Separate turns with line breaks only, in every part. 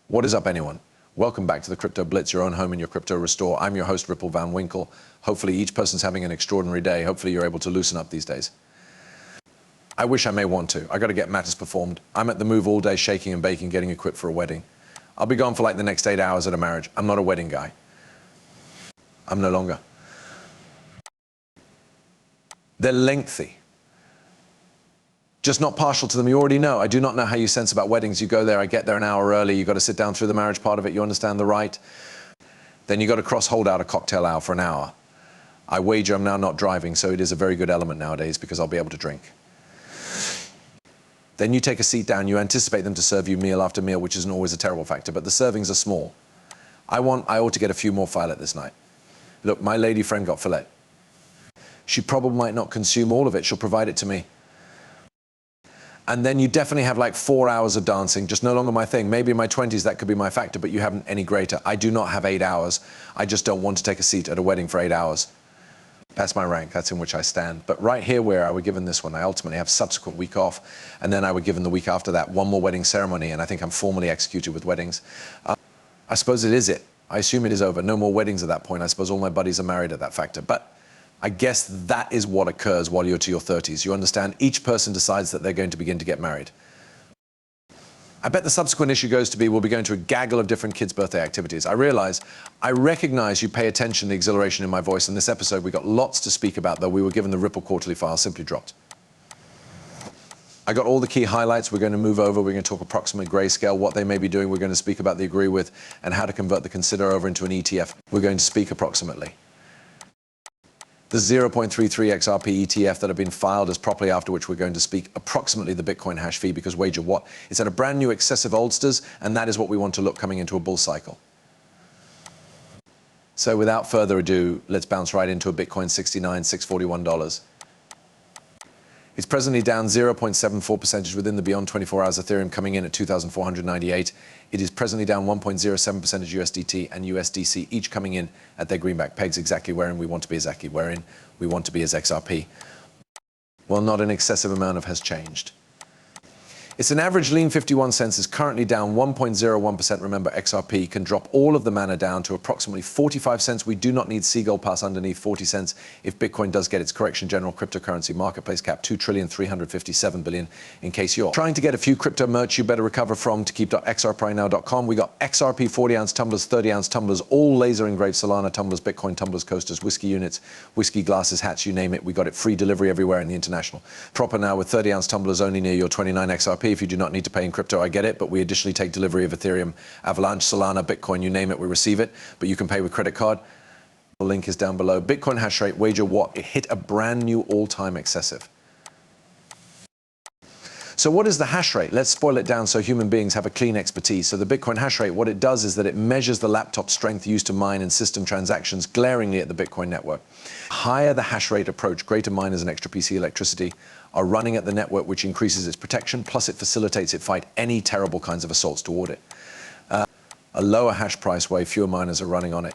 What is up, anyone? Welcome back to the Crypto Blitz, your own home in your crypto restore. I'm your host, Ripple Van Winkle. Hopefully each person's having an extraordinary day. Hopefully you're able to loosen up these days. I wish I may want to. I got to get matters performed. I'm at the move all day, shaking and baking, getting equipped for a wedding. I'll be gone for like the next 8 hours at a marriage. I'm not a wedding guy. I'm no longer. They're lengthy. Just not partial to them. You already know. I do not know how you sense about weddings. You go there, I get there an hour early. You got to sit down through the marriage part of it. You understand the rite. Then you got to hold out a cocktail hour for an hour. I wager I'm now not driving, so it is a very good element nowadays because I'll be able to drink. Then you take a seat down. You anticipate them to serve you meal after meal, which isn't always a terrible factor, but the servings are small. I ought to get a few more filet this night. Look, my lady friend got filet. She probably might not consume all of it. She'll provide it to me. And then you definitely have like 4 hours of dancing, just no longer my thing. Maybe in my 20s that could be my factor, but you haven't any greater. I do not have 8 hours. I just don't want to take a seat at a wedding for 8 hours. That's my rank, that's in which I stand. But right here where I were given this one, I ultimately have subsequent week off, and then I were given the week after that one more wedding ceremony, and I think I'm formally executed with weddings. I suppose it is it. I assume it is over. No more weddings at that point. I suppose all my buddies are married at that factor. But I guess that is what occurs while you're to your 30s. You understand, each person decides that they're going to begin to get married. I bet the subsequent issue goes to be we'll be going to a gaggle of different kids' birthday activities. I recognize you pay attention to the exhilaration in my voice. In this episode, we got lots to speak about, though we were given the Ripple quarterly file simply dropped. I got all the key highlights. We're going to move over. We're going to talk approximate grayscale, what they may be doing. We're going to speak about the agree with and how to convert the consider over into an ETF. We're going to speak approximately. The 0.33 XRP ETF that have been filed as properly, after which we're going to speak approximately the Bitcoin hash fee, because wager what? It's at a brand new excessive oldsters, and that is what we want to look coming into a bull cycle. So without further ado, let's bounce right into a Bitcoin $69,641. It's presently down 0.74% within the beyond 24 hours. Ethereum coming in at 2,498. It is presently down 1.07% USDT and USDC, each coming in at their greenback pegs, exactly wherein we want to be, exactly wherein we want to be as XRP. Well, not an excessive amount has changed. It's an average lean 51 cents is currently down 1.01%. Remember, XRP can drop all of the mana down to approximately 45 cents. We do not need Seagull pass underneath 40 cents if Bitcoin does get its correction. General cryptocurrency marketplace cap $2,357 billion. In case you're trying to get a few crypto merch you better recover from, to keep.xrprynow.com. We got XRP 40-ounce tumblers, 30-ounce tumblers, all laser engraved Solana tumblers, Bitcoin tumblers, coasters, whiskey units, whiskey glasses, hats, you name it. We got it free delivery everywhere in the international. Proper now with 30-ounce tumblers only near your 29 XRP. If you do not need to pay in crypto, I get it, but we additionally take delivery of Ethereum, Avalanche, Solana, Bitcoin, you name it, we receive it, but you can pay with credit card. The link is down below. Bitcoin hash rate, wager what? It hit a brand new all-time excessive. So what is the hash rate? Let's spoil it down so human beings have a clean expertise. So the Bitcoin hash rate, what it does is that it measures the laptop strength used to mine and system transactions glaringly at the Bitcoin network. Higher the hash rate approach, greater miners and extra PC electricity are running at the network, which increases its protection, plus it facilitates it fight any terrible kinds of assaults toward it. A lower hash price way, fewer miners are running on it.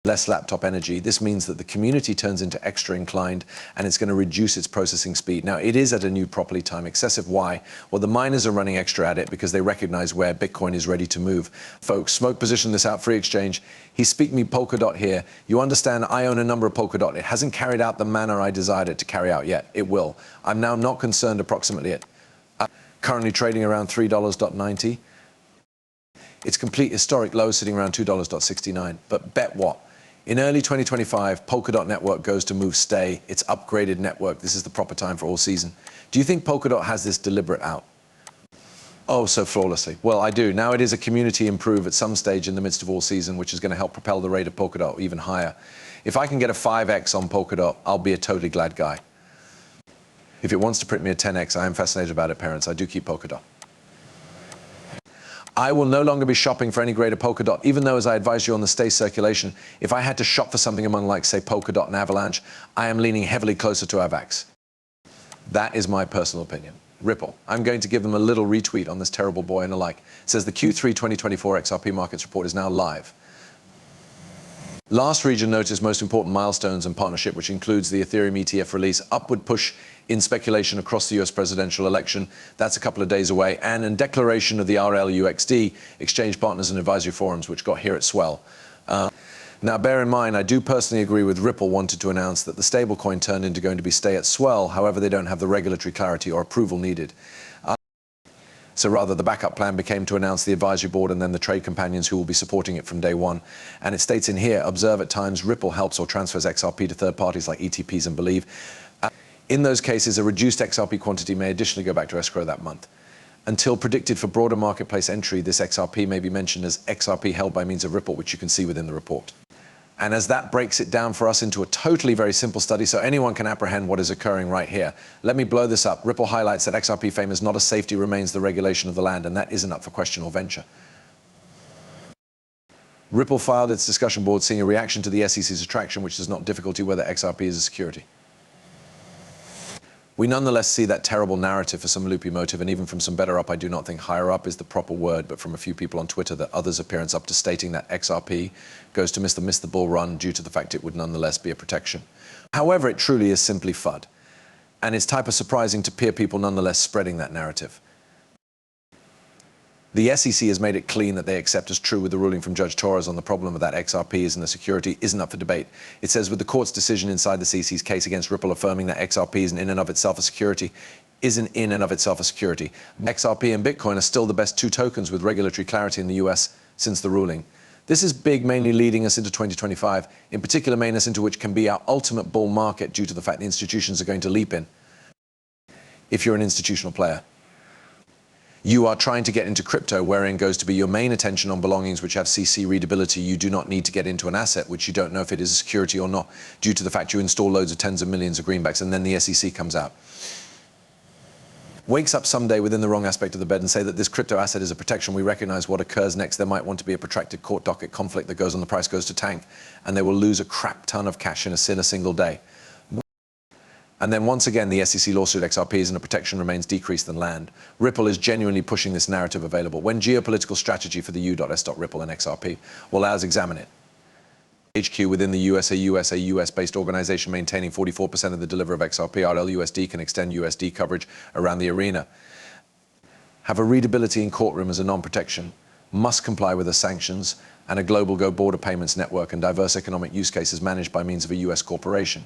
Less laptop energy. This means that the community turns into extra inclined, and it's going to reduce its processing speed. Now, it is at a new properly timed excessive. Why? Well, the miners are running extra at it because they recognize where Bitcoin is ready to move. Folks, Smoke positioned this out free exchange. He's speaking me Polkadot here. You understand, I own a number of Polkadot. It hasn't carried out the manner I desired it to carry out yet. It will. I'm now not concerned approximately it. Currently trading around $3.90. Its complete historic low sitting around $2.69. But bet what? In early 2025, Polkadot network goes to move stay. It's upgraded network. This is the proper time for all season. Do you think Polkadot has this deliberate out? Oh, so flawlessly. Well, I do. Now it is a community improve at some stage in the midst of all season, which is going to help propel the rate of Polkadot even higher. If I can get a 5x on Polkadot, I'll be a totally glad guy. If it wants to print me a 10x, I am fascinated about it, parents. I do keep Polkadot. I will no longer be shopping for any greater Polkadot, even though, as I advise you on the stay circulation, if I had to shop for something among, like, say, Polkadot and Avalanche, I am leaning heavily closer to AVAX. That is my personal opinion. Ripple. I'm going to give them a little retweet on this terrible boy and the like. It says the Q3 2024 XRP markets report is now live. Last region noticed most important milestones and partnership, which includes the Ethereum ETF release, upward push in speculation across the US presidential election. That's a couple of days away. And in declaration of the RLUXD, Exchange Partners and Advisory Forums, which got here at Swell. Now, bear in mind, I do personally agree with Ripple wanted to announce that the stablecoin turned into going to be stay at Swell. However, they don't have the regulatory clarity or approval needed. So rather, the backup plan became to announce the advisory board and then the trade companions who will be supporting it from day one. And it states in here, observe at times Ripple helps or transfers XRP to third parties like ETPs and Believe. In those cases, a reduced XRP quantity may additionally go back to escrow that month. Until predicted for broader marketplace entry, this XRP may be mentioned as XRP held by means of Ripple, which you can see within the report. And as that breaks it down for us into a totally very simple study so anyone can apprehend what is occurring right here. Let me blow this up. Ripple highlights that XRP fame is not a safety, remains the regulation of the land, and that isn't up for question or venture. Ripple filed its discussion board seeing a reaction to the SEC's attraction, which does not difficulty whether XRP is a security. We nonetheless see that terrible narrative for some loopy motive, and even from some better up, I do not think higher up is the proper word, but from a few people on Twitter, that others' appearance up to stating that XRP goes to miss the bull run due to the fact it would nonetheless be a protection. However, it truly is simply FUD, and it's type of surprising to hear people nonetheless spreading that narrative. The SEC has made it clean that they accept as true with the ruling from Judge Torres on the problem of that XRP isn't a security isn't up for debate. It says with the court's decision inside the CC's case against Ripple affirming that XRP isn't in and of itself a security, XRP and Bitcoin are still the best two tokens with regulatory clarity in the US since the ruling. This is big, mainly leading us into 2025, in particular mainly us into which can be our ultimate bull market due to the fact the institutions are going to leap in. If you're an institutional player, you are trying to get into crypto, wherein goes to be your main attention on belongings which have CC readability. You do not need to get into an asset which you don't know if it is a security or not, due to the fact you install loads of tens of millions of greenbacks, and then the SEC comes out, wakes up someday within the wrong aspect of the bed and say that this crypto asset is a protection. We recognize what occurs next. There might want to be a protracted court docket conflict that goes on, the price goes to tank, and they will lose a crap ton of cash in a single day. And then once again, the SEC lawsuit XRPs and the protection remains decreased than land. Ripple is genuinely pushing this narrative available. When geopolitical strategy for the U.S.Ripple and XRP, well, let's examine it. HQ within the US, a US-based organization maintaining 44% of the deliver of XRP, RLUSD can extend USD coverage around the arena. Have a readability in courtroom as a non-protection, must comply with the sanctions, and a global border payments network and diverse economic use cases managed by means of a US corporation.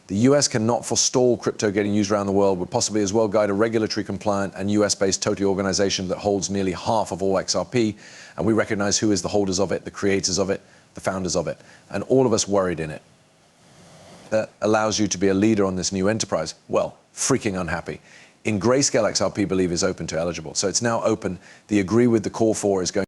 The US cannot forestall crypto getting used around the world, would possibly as well guide a regulatory compliant and US-based total organization that holds nearly half of all XRP, and we recognize who is the holders of it, the creators of it, the founders of it, and all of us worried in it. That allows you to be a leader on this new enterprise. Well, freaking unhappy. In Grayscale, XRP Believe is open to eligible, so it's now open. The agree with the call for is going